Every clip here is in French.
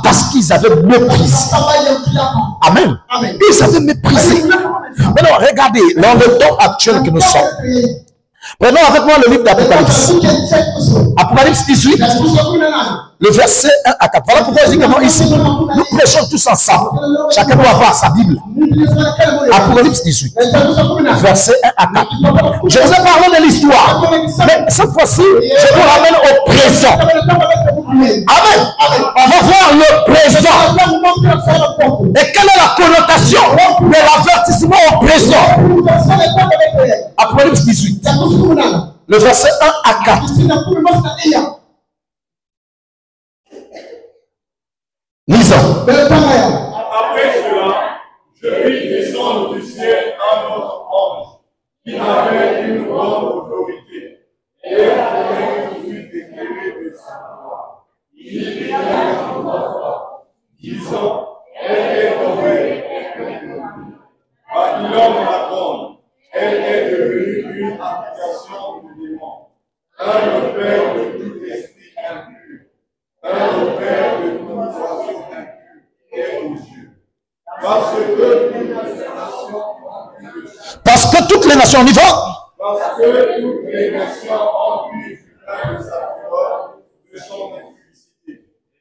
Parce qu'ils avaient méprisé. Amen. Ils avaient méprisé. Maintenant, regardez, dans le temps actuel que nous sommes. Prenons avec moi le livre d'Apocalypse. Apocalypse 18, le verset 1 à 4. Voilà pourquoi je dis que non, ici, nous prêchons tous ensemble. Chacun doit avoir sa Bible. Apocalypse 18, verset 1 à 4. Je vous ai parlé de l'histoire, mais cette fois-ci, je vous ramène au présent. Amen. On va voir le présent. Et quelle est la connotation de l'avertissement au présent? Apocalypse 18, le verset 1 à 4. Lisons. Après cela, je vis descendre du ciel un autre ange qui avait une grande autorité et qui fut éclairé de sa gloire. Il dit à une voix, disant, elle est tombée, Babylone la grande, elle est devenue une habitation du démon, un repère de tout esprit impur, un repère de toute oiseau impur et aux yeux. Parce que toutes les nations, on y va. Parce que toutes les nations ont pu juger de sa fureur, de son impudicité,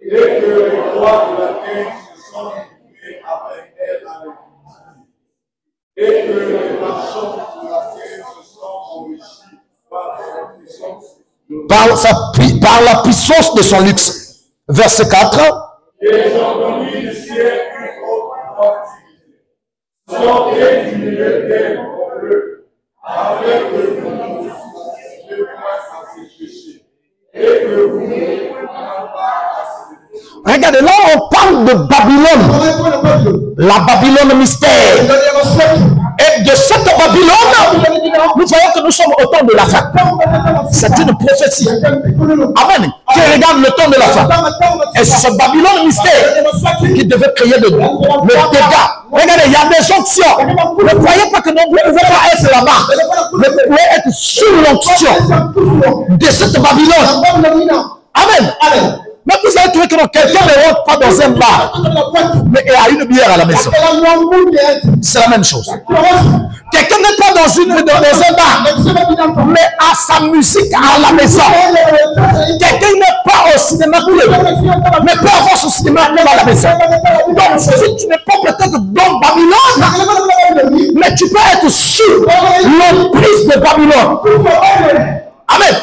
et que les rois de la terre se sont livrés avec elle à l'impunité, et que les marchands de la terre se sont enrichis par la puissance de son luxe. Verset 4. Et j'entendis du ciel une autre voix qui disait, sortez du milieu d'elle, mon bleu, avec que vous ne souciez point à ses péchés, et que vous ne pas à ses. Regardez, là on parle de Babylone. La Babylone mystère. Et de cette Babylone, nous voyons que nous sommes au temps de la fin. C'est une prophétie. Amen. Qui regarde le temps de la fin. Et ce Babylone mystère qui devait créer le dégât. Regardez, il y a des onctions. Ne croyez pas que nous ne pouvons pas être là-bas. Mais vous pouvez être sous l'onction de cette Babylone. Amen. Mais vous avez trouvé que quelqu'un ne rentre pas dans un bar, mais il a une bière à la maison. C'est la même chose. Quelqu'un n'est pas dans un bar, mais a sa musique à la maison. Quelqu'un n'est pas au cinéma club, mais peut avoir son cinéma club à la maison. Donc, si tu n'es pas peut-être dans Babylone, mais tu peux être sous l'emprise de Babylone. Amen.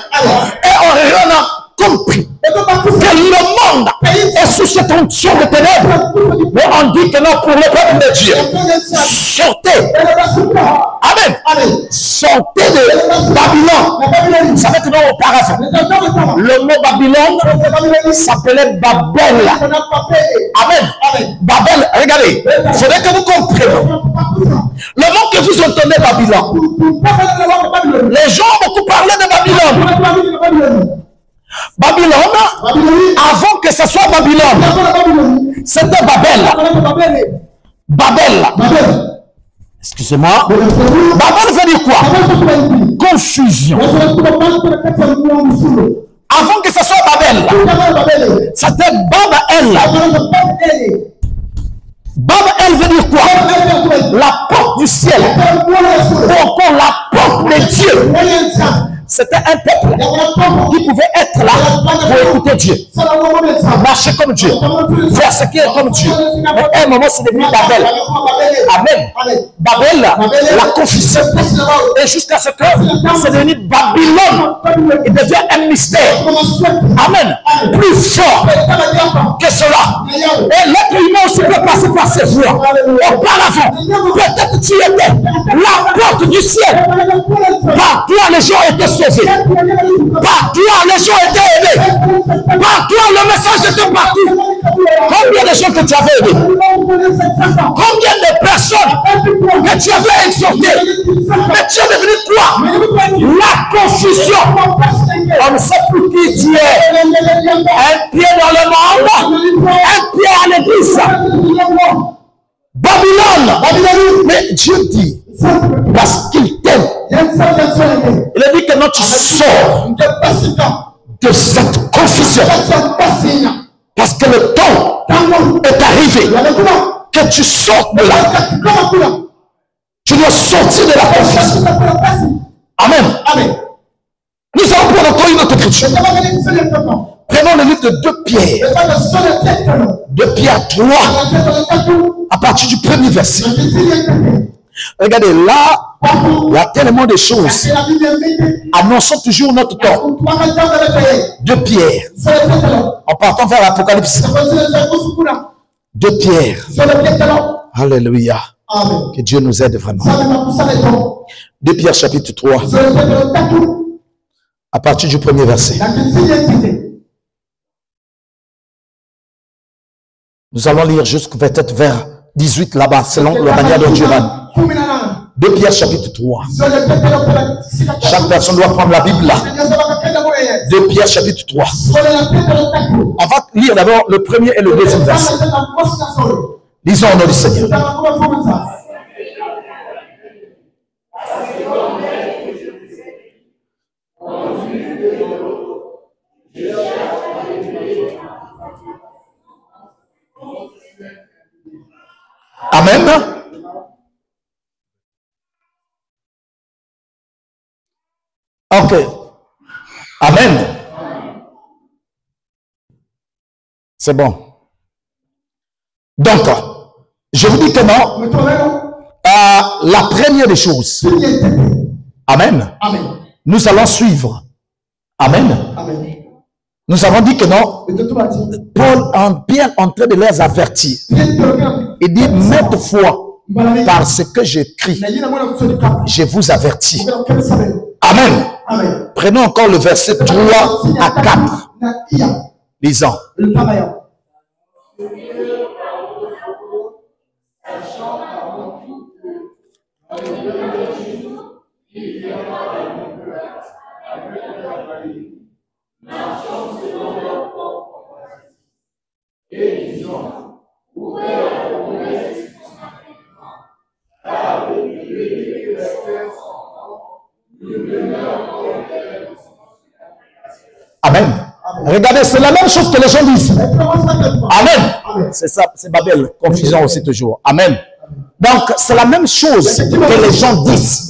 Et on a compris que le monde est sous cette onction de ténèbres. Mais on dit que non, pour le peuple de Dieu, sortez. Amen. Sortez de Babylone. Vous savez que non, auparavant, le mot Babylone s'appelait Babel. Amen. Babel, regardez, il faudrait que vous compreniez. Le mot que vous entendez Babylone, les gens ont beaucoup parlé de Babylone. Babylone, avant que ce soit Babylone, c'était Babel. Babel. Excusez-moi. Babel veut dire quoi? Confusion. Avant que ce soit Babel, c'était Babel. Babel veut dire quoi? La porte du ciel. Donc la porte de Dieu. C'était un peuple qui pouvait être là pour écouter Dieu, marcher comme Dieu, faire ce qui est comme Dieu. Mais à un moment, c'est devenu Babel. Amen. Babel, la confusion. Et jusqu'à ce que c'est devenu Babylone. Il devient un mystère. Amen. Plus fort que cela. Et l'être humain aussi peut passer par ces voies. Auparavant, peut-être tu étais la porte du ciel. Par toi, les gens étaient sauvés. Par toi, les gens étaient aidés. Par toi, le message était partout. Combien de gens que tu avais aidés? Combien de personnes que tu avais exhortées? Mais tu es devenu quoi? La confusion. On ne sait plus qui tu es. Un pied dans le monde, un pied à l'église. Babylone. Mais Dieu dit, parce qu'il t'aime, il a dit que non, tu sors de cette confusion. Parce que le temps est arrivé que tu sortes de là. Tu dois sortir de la confusion. Amen. Nous allons prendre encore une autre écriture. Prenons le livre de 2 Pierre. 2 Pierre 3, à partir du premier verset. Regardez, là, il y a tellement de choses. Annonçons toujours notre temps. 2 Pierre. En partant vers l'Apocalypse. 2 Pierre. Alléluia. Que Dieu nous aide vraiment. 2 Pierre chapitre 3. À partir du premier verset. Nous allons lire jusqu'au peut-être vers 18 là-bas, selon la manière dont Dieu va. 2 Pierre chapitre 3. Chaque personne doit prendre la Bible là. 2 Pierre chapitre 3. On va lire d'abord le premier et le deuxième verset. Lisons au nom du Seigneur. Amen. Ok. Amen. C'est bon. Donc, je vous dis que non. La première des choses. Amen. Nous allons suivre. Amen. Nous avons dit que non. Paul est bien en train de les avertir. Il dit maintes fois, par ce que j'écris, je vous avertis. Amen. Prenons encore le verset 3 à 4. Lisons. Amen. Regardez, c'est la même chose que les gens disent. Amen. C'est ça, c'est Babel. Confusion aussi toujours. Amen. Donc, c'est la même chose que les gens disent.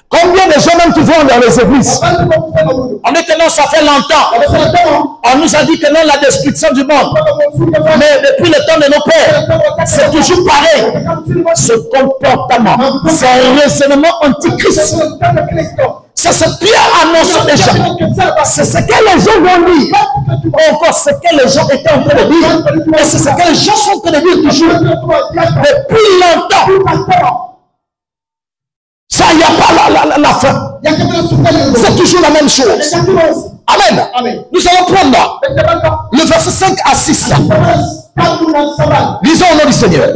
Combien de gens même qui vont dans les églises? On dit que non, ça fait longtemps. On nous a dit que non, la destruction du monde. Mais depuis le temps de nos pères, c'est toujours pareil. Ce comportement, c'est un raisonnement antichrist. C'est ce que Pierre annonce déjà. C'est ce que les gens vont dire. Encore ce que les gens étaient en train de dire. Et c'est ce que les gens sont en train de dire toujours. Depuis longtemps. Ça, il n'y a pas la fin. C'est toujours la même chose. Amen. Nous allons prendre le verset 5 à 6. Lisons au nom du Seigneur.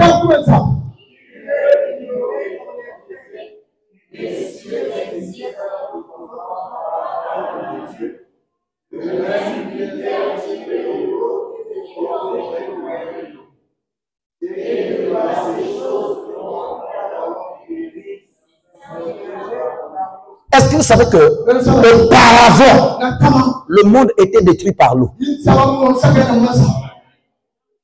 Est-ce que vous savez que auparavant, le monde était détruit par l'eau?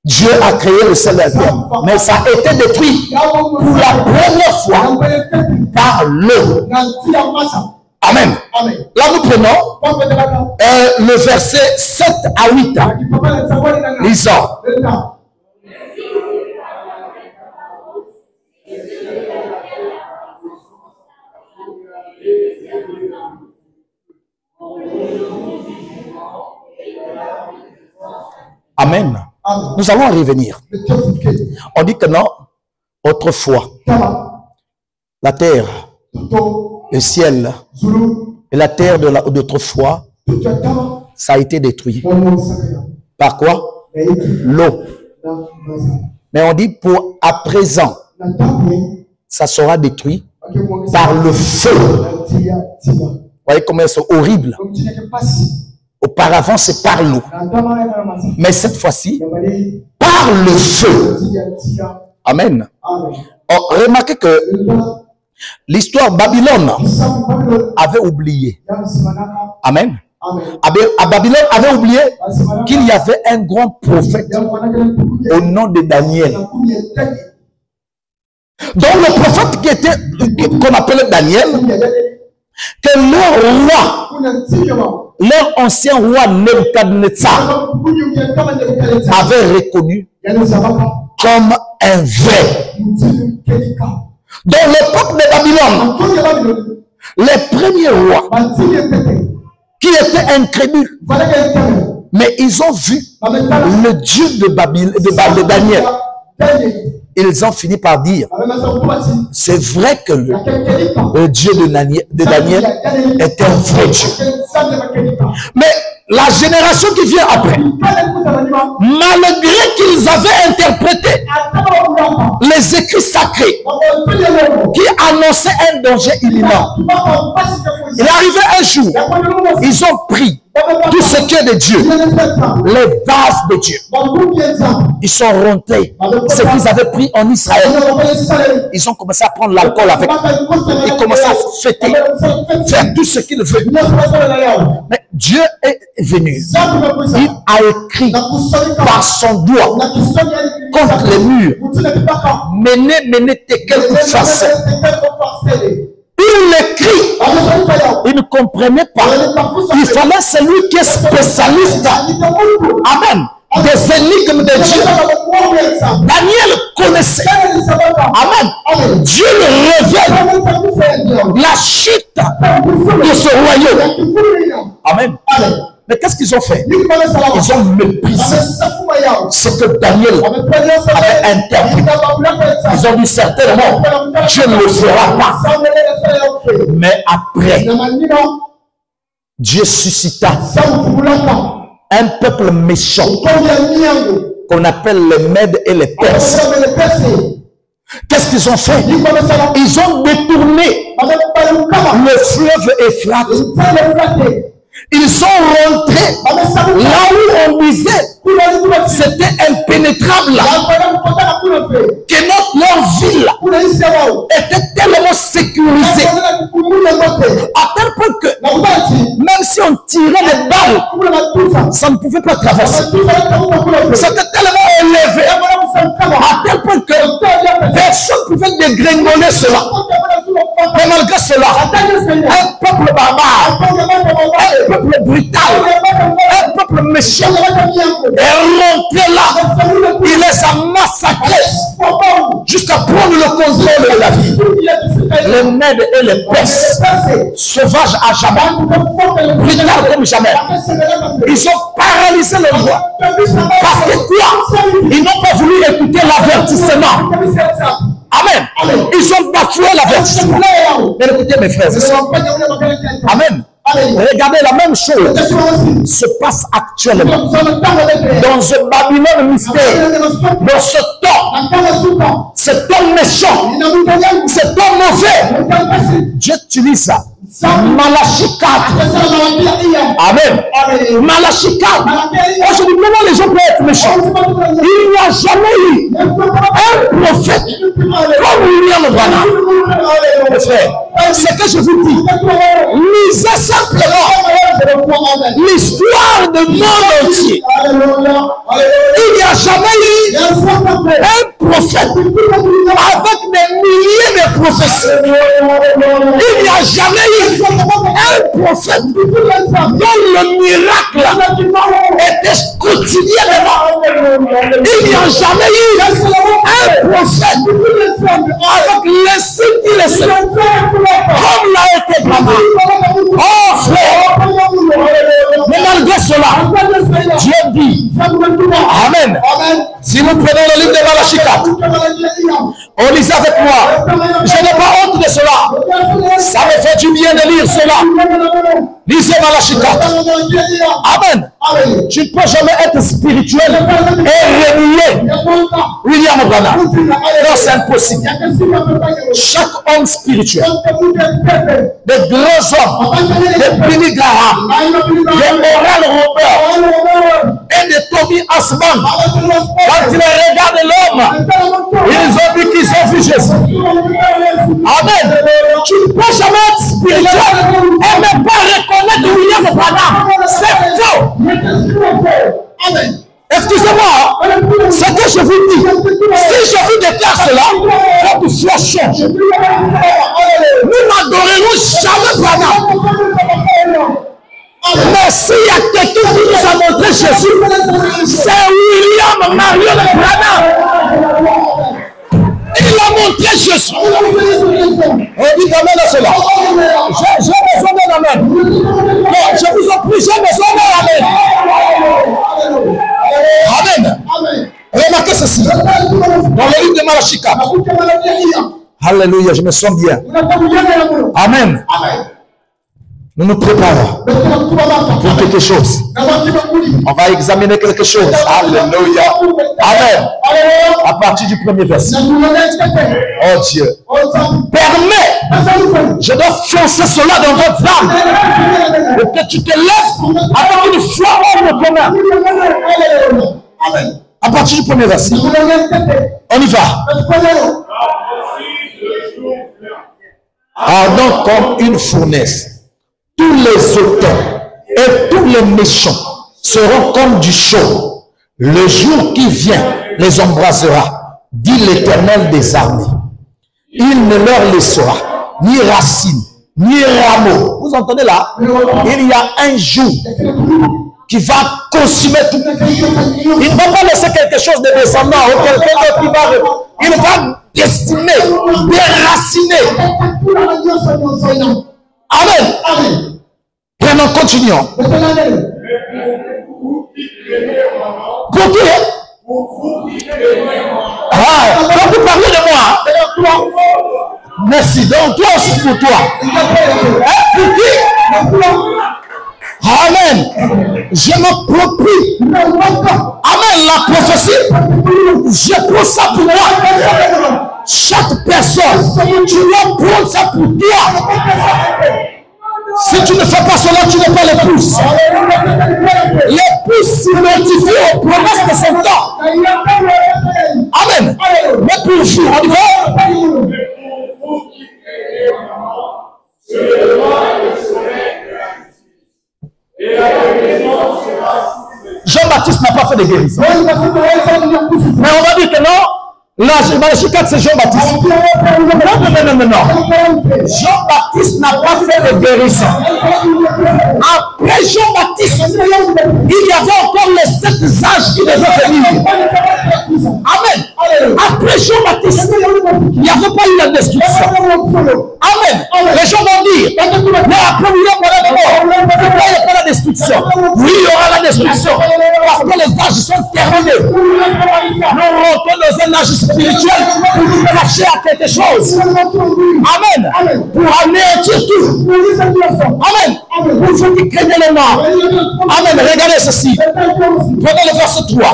Dieu a créé le ciel et la terre, mais ça a été détruit pour la première fois par l'eau. Amen. Là, nous prenons le verset 7 à 8. Lisons. Amen. Nous allons y revenir. On dit que non, autrefois, la terre, le ciel et la terre d'autrefois, ça a été détruit. Par quoi? L'eau. Mais on dit pour à présent, ça sera détruit par le feu. Vous voyez comment c'est horrible. Auparavant, c'est par l'eau. Mais cette fois-ci, par le feu. Amen. Oh, remarquez que l'histoire Babylone avait oublié. Amen. À Babylone avait oublié qu'il y avait un grand prophète au nom de Daniel. Donc le prophète qui était, qu'on appelait Daniel, que leur roi, leur ancien roi Nebuchadnezzar avait reconnu comme un vrai. Dans l'époque de Babylone, les premiers rois qui étaient incrédules, mais ils ont vu le Dieu de Daniel. Ils ont fini par dire, c'est vrai que le Dieu de Daniel est un vrai Dieu. Mais la génération qui vient après, malgré qu'ils avaient interprété les écrits sacrés qui annonçaient un danger imminent, il est arrivé un jour, ils ont pris tout ce qui est de Dieu, les vases de Dieu. Ils sont rentrés. Ce qu'ils avaient pris en Israël, ils ont commencé à prendre l'alcool avec. Ils commencent à fêter, faire tout ce qu'ils veulent. Mais Dieu est venu. Il a écrit par son doigt contre les murs. Menez tekel ou facet. Il écrit, il ne comprenait pas. Il fallait celui qui est spécialiste, amen, des énigmes de Dieu. Daniel connaissait, amen, Dieu le révèle la chute de ce royaume, amen. Mais qu'est-ce qu'ils ont fait? Ils ont méprisé ce que Daniel avait interprété. Ils ont dit certainement, Dieu ne le fera pas. Mais après, Dieu suscita un peuple méchant qu'on appelle les Mèdes et les Perses. Qu'est-ce qu'ils ont fait? Ils ont détourné le fleuve Euphrate. Ils sont rentrés là où on disait c'était impénétrable, que leur ville était tellement sécurisée à tel point que même si on tirait des balles, ça ne pouvait pas traverser. C'était tellement élevé à tel point que personne ne pouvait dégringoler cela. Mais malgré cela, un peuple barbare, un peuple brutal, un peuple méchant est rentré là. Il les a massacrés jusqu'à prendre le contrôle de la vie. Les Mèdes et les Perses, sauvages à jamais, brutales comme jamais, ils ont paralysé le roi. Parce que quoi? Ils n'ont pas voulu écouter l'avertissement. Amen. Ils ont bafoué l'avertissement. Mais écoutez mes frères et sœurs. Amen. Regardez, la même chose se passe actuellement dans ce Babylone mystère, dans ce temps, cet homme méchant, cet homme mauvais. Dieu utilise ça. Malachie 4. Amen. Malachie 4. Aujourd'hui, comment les gens peuvent être méchants? Il n'y a jamais eu un prophète comme William Branham. Mes frères, ce que je vous dis, lisez simplement l'histoire du monde entier. Il n'y a jamais eu un prophète avec des milliers de prophéties. Il n'y a jamais eu un prophète dont le miracle était quotidiennement. Il n'y a jamais eu un prophète avec les signes qui les comme l'a été Branham. Oh frère, mais malgré cela, Dieu dit, amen. Si nous prenons le livre de Malachie 4, on lisez avec moi. Je n'ai pas honte de cela. Ça me fait du bien de lire cela. Lisez Malachie 4. Amen. Tu ne peux jamais être spirituel et renier William Branham. Non, c'est impossible. Chaque homme spirituel, des grands hommes, des Billy Graham, des Oral Roberts et des Tommy Osman, quand ils regardent l'homme, ils ont vu qu'ils ont vu Jésus. Amen. Tu ne peux jamais être spirituel et ne pas reconnaître William Branham. C'est faux. Excusez-moi, ce que je vous dis, si je vous déclare cela, votre foi change. Nous n'adorerons jamais Branham. Mais s'il y a quelqu'un qui nous a montré Jésus, c'est William Marion Branham. Il a montré Jésus. On dit amen à cela. J'ai besoin d'un amen. Non, je vous en prie, j'ai besoin d'un amen. Amen. Remarquez ceci. Dans le livre de Malachi 4. Alléluia, je me sens bien. Amen. Nous nous préparons pour quelque chose. On va examiner quelque chose. Alléluia. Amen. À partir du premier verset. Oh Dieu. Permets. Je dois foncer cela dans votre âme. Pour que tu te lèves avec une foi hors le commun. Amen. À partir du premier verset. On y va. Ardent comme une fournaise. Tous les auteurs et tous les méchants seront comme du chaume. Le jour qui vient les embrasera, dit l'Éternel des armées. Il ne leur laissera ni racine, ni rameau. Vous entendez là? Il y a un jour qui va consumer tout. Il ne va pas laisser quelque chose de descendant ou quelqu'un d'autre qui va. Il va destiner, déraciner. Amen. Vraiment, continuons. Pour qui? Ah, donc vous parlez de moi. Merci. Donc toi aussi pour toi. Pour qui? Amen. Je m'approprie. Amen. La prophétie. Je prends ça pour moi. Chaque personne, tu dois prendre ça pour toi. Si tu ne fais pas cela, tu n'es pas l'épouse. L'épouse s'identifie aux promesses de son temps. Amen. Mais pour vous, on y va. Jean-Baptiste n'a pas fait de guérison. Mais on va dire que non. Là, Malachi 4, c'est Jean-Baptiste. Non. Jean-Baptiste n'a pas fait de guérison. Après Jean-Baptiste, il y avait encore les 7 âges qui devaient venir. Amen. Après Jean-Baptiste, il n'y avait pas eu la destruction. Amen. Les gens vont dire, mais après il n'y a pas la destruction. Oui, il y aura la destruction. Parce que les âges sont terminés. Nous rentrons dans un âge spirituel pour nous cacher à quelque chose. Amen. Pour anéantir tout. Amen. Pour ceux qui craignent les morts. Amen. Regardez ceci. Prenez le verset 3.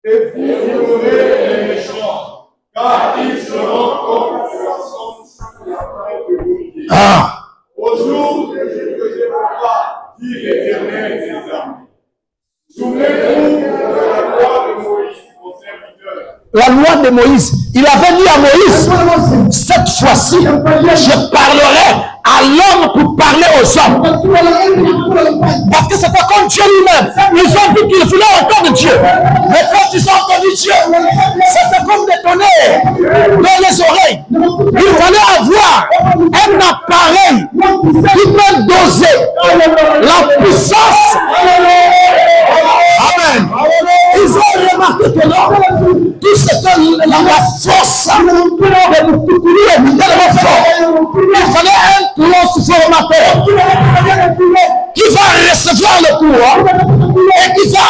Et vous honorez les méchants, car ils seront comme au jour que je ne ferai pas, dit l'Éternel des armées. Souvenez-vous de la loi de Moïse, mon serviteur. La loi de Moïse. Il avait dit à Moïse, cette fois-ci, je parlerai à l'homme pour parler aux hommes. Parce que c'était comme Dieu lui-même. Ils ont vu qu'il voulait entendre Dieu. Mais quand ils ont entendu Dieu, c'était comme des tonnerres dans les oreilles. Il fallait avoir un appareil qui peut doser la puissance. Amen. Ils ont remarqué que non, tout ce que la force il fallait un transformateur qui va recevoir le courant et qui va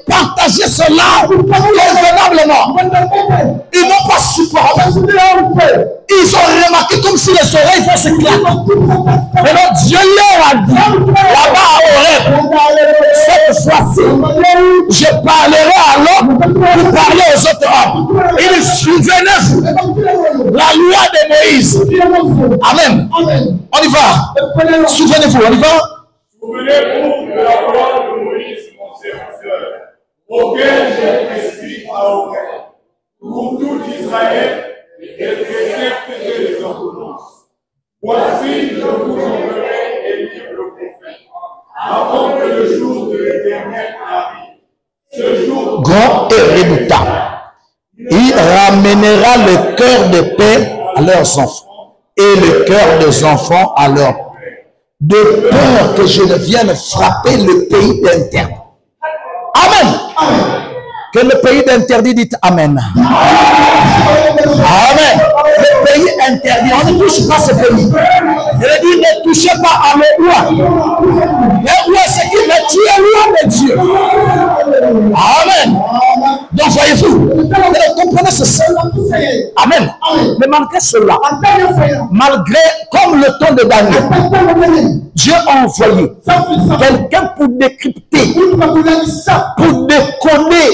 partager partager cela convenablement. Ils n'ont pas supporté. Ils ont remarqué comme si les oreilles vont s'éclater. Alors Dieu leur a dit, là-bas à Horeb, cette fois-ci, je parlerai à l'homme pour parler aux autres hommes. Il souvenez-vous la loi de Moïse. Amen. On y va. Souvenez-vous, on y va. Souvenez-vous de la loi de Moïse, mon serviteur, auquel j'ai prescrit à Horeb, pour tout Israël, les préceptes et les ordonnances. Voici, je vous enverrai Élie le prophète, avant que le jour de l'Éternel arrive. Ce jour grand et redoutable. Il ramènera le cœur des pères à leurs enfants et le cœur des enfants à leurs pères, de peur que je ne vienne frapper le pays d'interdit. Amen. Que le pays d'interdit dit Amen. Amen. Le pays interdit, on ne touche pas ce pays. Je dis, ne touchez pas à mes lois. Les lois, c'est qui me tue loin de Dieu. Amen. Donc, voyez-vous, vous comprenez ceci. Amen. Mais malgré cela, malgré, comme le temps de Daniel, Dieu a envoyé quelqu'un pour décrypter, pour décoder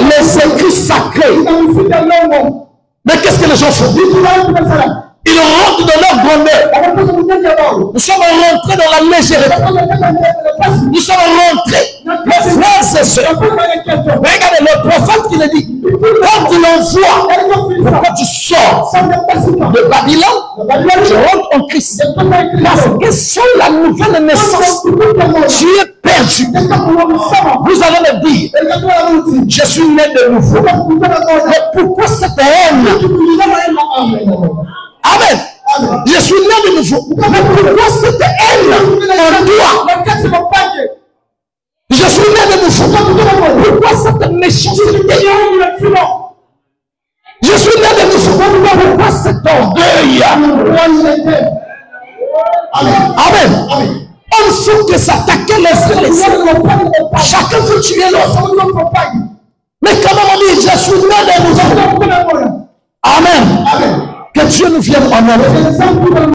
les écrits sacrés. Mais qu'est-ce que les gens font? Ils rentrent dans leur grandeur. Nous sommes rentrés dans la légèreté. Nous sommes rentrés. Mes frères et sœurs, regardez le prophète qui le dit. Quand il envoie, pourquoi tu sors de Babylone, tu rentres en Christ. Parce que sans la nouvelle naissance, tu es perdu. Vous allez me dire, je suis né de nouveau. Mais pourquoi cette haine? Amen. Je suis né de nouveau. Mais pourquoi cette haine en toi? Je suis né de nouveau. Pourquoi cette méchanceté? Je suis né de nouveau. Pourquoi cet orgueil? Amen. On faut que s'attaquer les uns. Chacun veut tuer l'autre. Mais quand même on dit, je suis né de nouveau. Amen. Que Dieu nous vienne en aide.